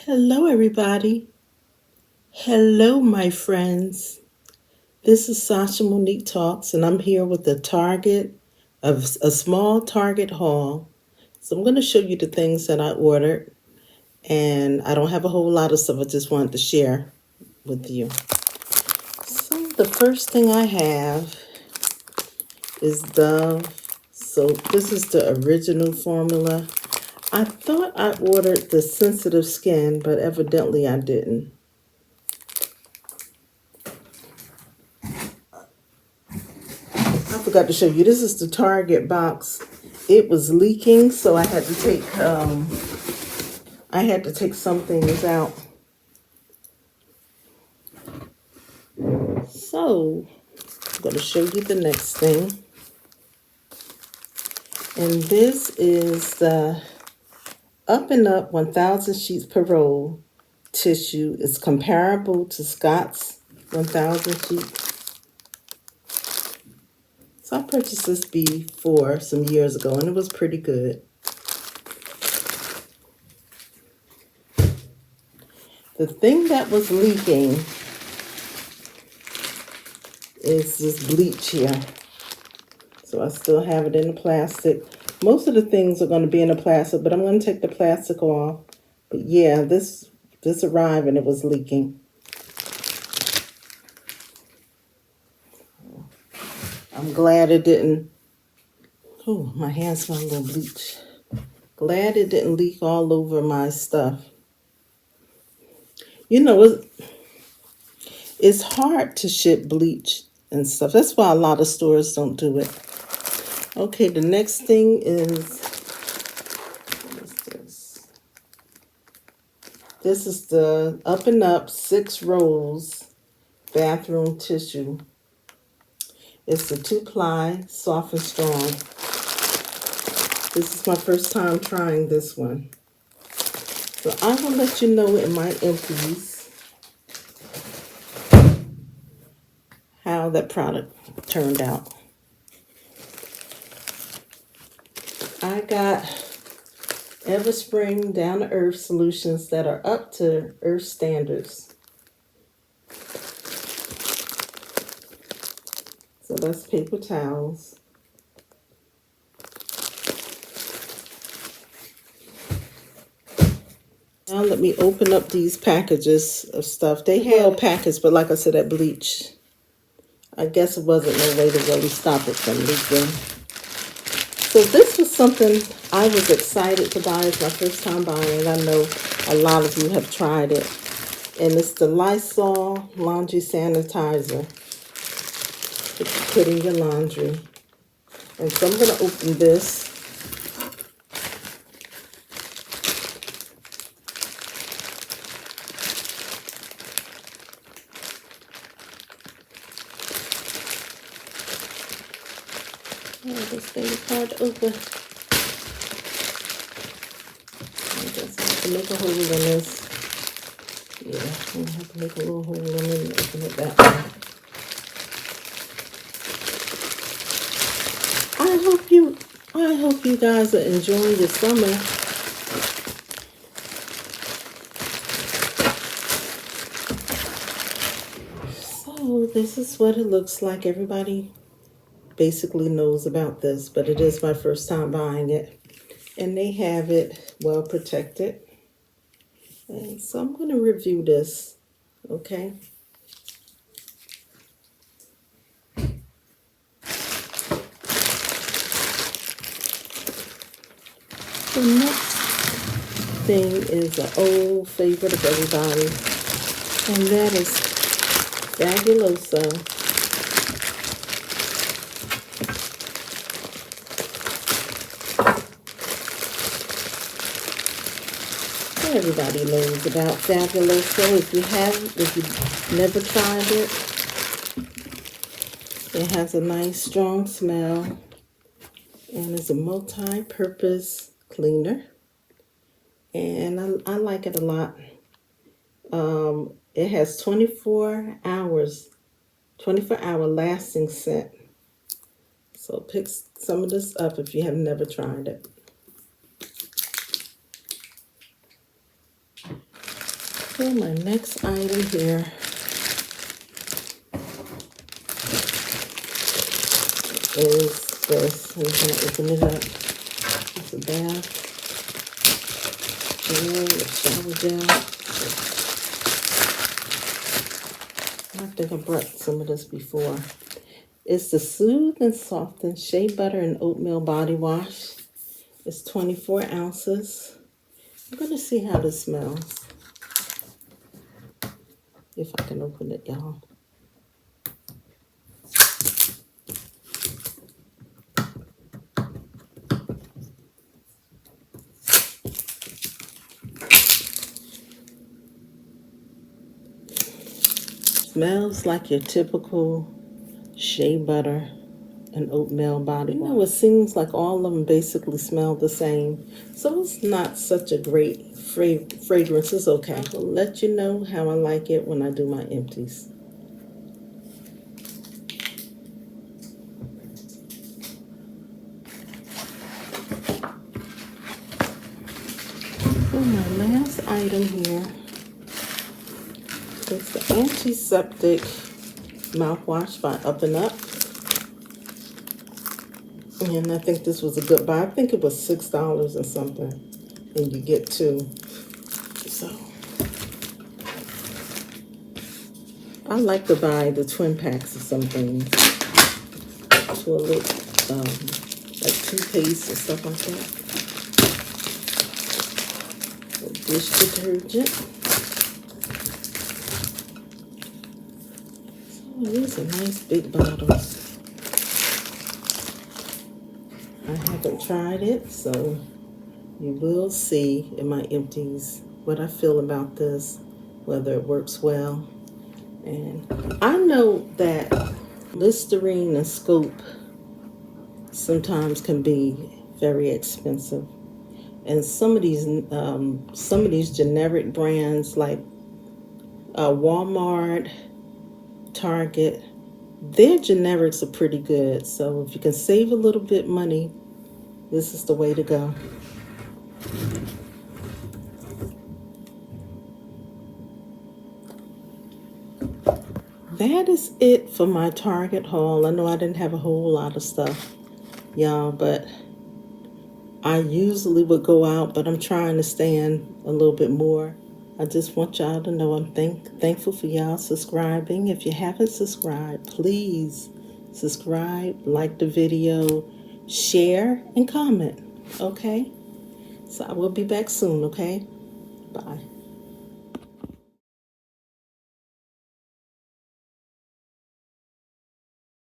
Hello, everybody. Hello, my friends. This is Sasha Monique Talks, and I'm here with a small Target haul. So I'm going to show you the things that I ordered, and I don't have a whole lot of stuff. I just wanted to share with you. So the first thing I have is Dove soap. This is the original formula. I thought I ordered the sensitive skin, but evidently I didn't. I forgot to show you. This is the Target box. It was leaking, so I had to take some things out. So I'm going to show you the next thing. And this is the Up and Up 1000 sheets per roll tissue. It's comparable to Scott's 1000 sheets. So I purchased this before some years ago, and it was pretty good. The thing that was leaking is this bleach here. So I still have it in the plastic. Most of the things are going to be in the plastic, but I'm going to take the plastic off. But yeah, this arrived and it was leaking. I'm glad it didn't. Oh, my hands smell a little bleach. Glad it didn't leak all over my stuff. You know, it's hard to ship bleach and stuff. That's why a lot of stores don't do it. Okay, the next thing is, what is this? This is the Up and Up 6 rolls bathroom tissue. It's a 2-ply, soft and strong. This is my first time trying this one. So I will let you know in my empties how that product turned out. I got Everspring Down to Earth solutions that are up to Earth standards. So that's paper towels. Now let me open up these packages of stuff. They had packaged, but like I said, that bleach, I guess it wasn't no way to really stop it from leaking. So this was something I was excited to buy. It's my first time buying it. I know a lot of you have tried it. And it's the Lysol laundry sanitizer that you put in your laundry. And so I'm going to open this. Oh, this thing is hard to open. I guess I have to make a hole in this. Yeah, I'm going to have to make a little hole in it and open it that way. I hope you guys are enjoying your summer. So this is what it looks like. Everybody basically knows about this, but it is my first time buying it. And they have it well protected. And so I'm going to review this, okay? The next thing is an old favorite of everybody, and that is Fabuloso. Everybody knows about Fabuloso. If you've never tried it has a nice strong smell, and it's a multi-purpose cleaner, and I like it a lot. It has 24-hour lasting scent. So pick some of this up if you have never tried it. So my next item here is this. I'm going to open it up. It's a bath gel, a shower gel. I think I brought some of this before. It's the Soothe and Soften Shea Butter and Oatmeal Body Wash. It's 24 ounces. I'm going to see how this smells. If I can open it, y'all. Smells like your typical shea butter and oatmeal body wash. You know, it seems like all of them basically smell the same. So it's not such a great fragrance. It's okay. I'll let you know how I like it when I do my empties. So my last item here is the Antiseptic Mouthwash by Up and Up. And I think this was a good buy. I think it was $6 or something. And you get two. So I like to buy the twin packs of some things. Toilet, like toothpaste and stuff like that. Dish detergent. So these are nice big bottles. I haven't tried it, so you will see in my empties what I feel about this, whether it works well. And I know that Listerine and Scope sometimes can be very expensive, and some of these generic brands like Walmart, Target, their generics are pretty good. So if you can save a little bit money, this is the way to go. That is it for my Target haul. I know I didn't have a whole lot of stuff, y'all, but I usually would go out, but I'm trying to stand a little bit more. I just want y'all to know I'm thankful for y'all subscribing. If you haven't subscribed, please subscribe, like the video, share, and comment, okay? So I will be back soon, okay? Bye.